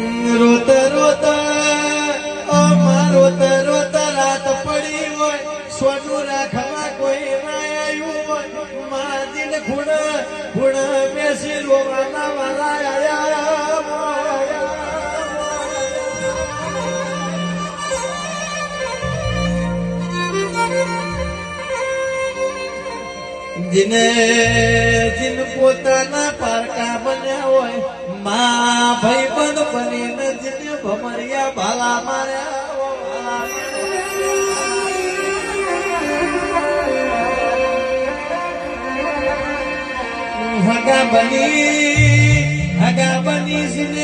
રોતા રોતા રોતા રોતા રાત પડી હોય સોનું રાખવા કોઈ ના આવ્યું હોય માજીને ખૂણ ખૂણ બેસી રોવાના વાળા આયા जिने जिन पोताना पारका बन्या होय मां भाई बंद बनी न जिन भमरिया भाला मार्या हगा बनी जिने